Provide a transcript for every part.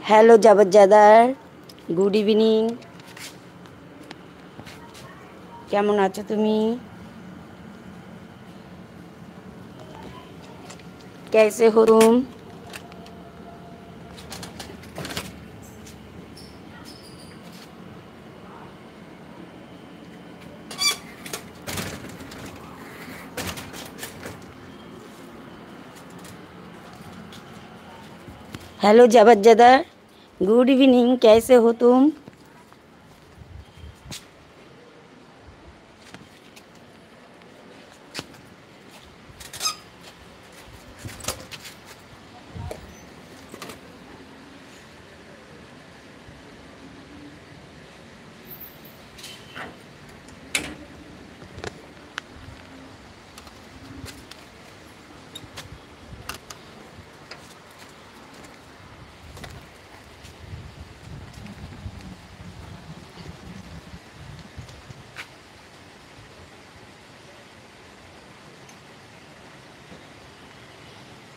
hello जबरजादार good evening केमन आছো তুমি कैसे हो तुम हेलो जबरजादार गुड इवनिंग कैसे हो तुम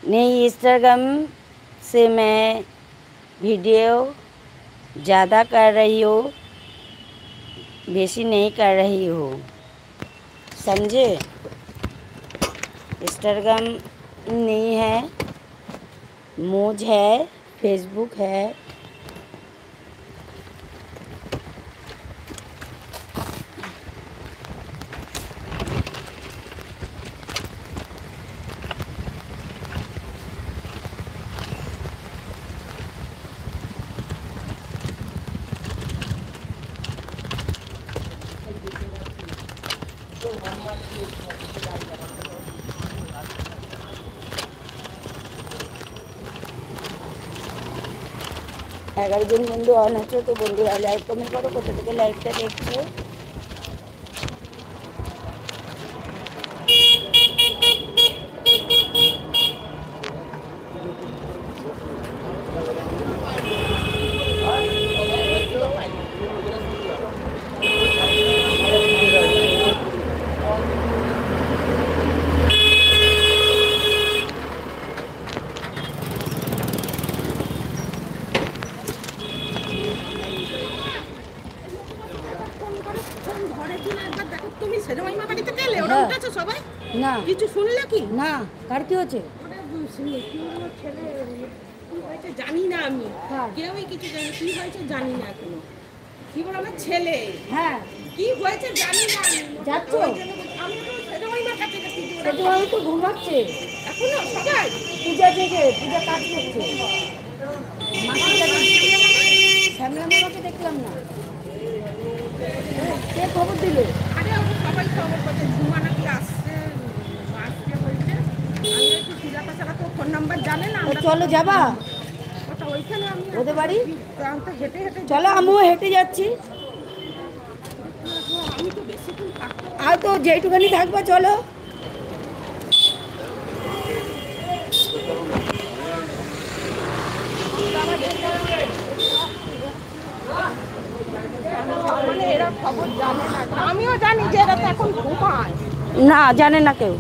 नहीं इंस्टाग्राम से मैं वीडियो ज़्यादा कर रही हूँ बेशी नहीं कर रही हूँ समझे इंस्टाग्राम नहीं है मोज है फेसबुक है एगारो जन बंधु ऑन आछो तो बंधुरा लाइक कमेंट करो कोथा थेके लाइवटा देखছো না কিছু শুনলে কি না কার কি হচ্ছে জানি না আমি কেউই কিছু জানি কি হয়েছে জানি না এখনো কি বল আমার ছেলে হ্যাঁ কি হয়েছে জানি না আমি যাচ্ছ আমি তো সেজমাইমার কাছে গেছি সেজমাই তো ঘুমাচ্ছে এখনো সবাই পূজা থেকে পূজা কাজ করছে শ্যামলা মামাকে দেখলাম না কে খবর দিলে আরে সবাই খবর করছে ঝুমা নাকি আসছে আসছে বলছে আমি একটু শিলাপা ছাড়া তো ফোন নাম্বার জানে না চলো যাবা ওটা ওইখানে আমি ওদের বাড়ি তো হেঁটে হেঁটে চলো আমিও হেঁটে যাচ্ছি আমি তো বেশিক্ষণ থাকতে আর তো যেইটুখানি থাকবা চলো মানে এরা খবর জানে না আমিও জানি যে এরা তো এখন ঘুমায় না জানে না কেউ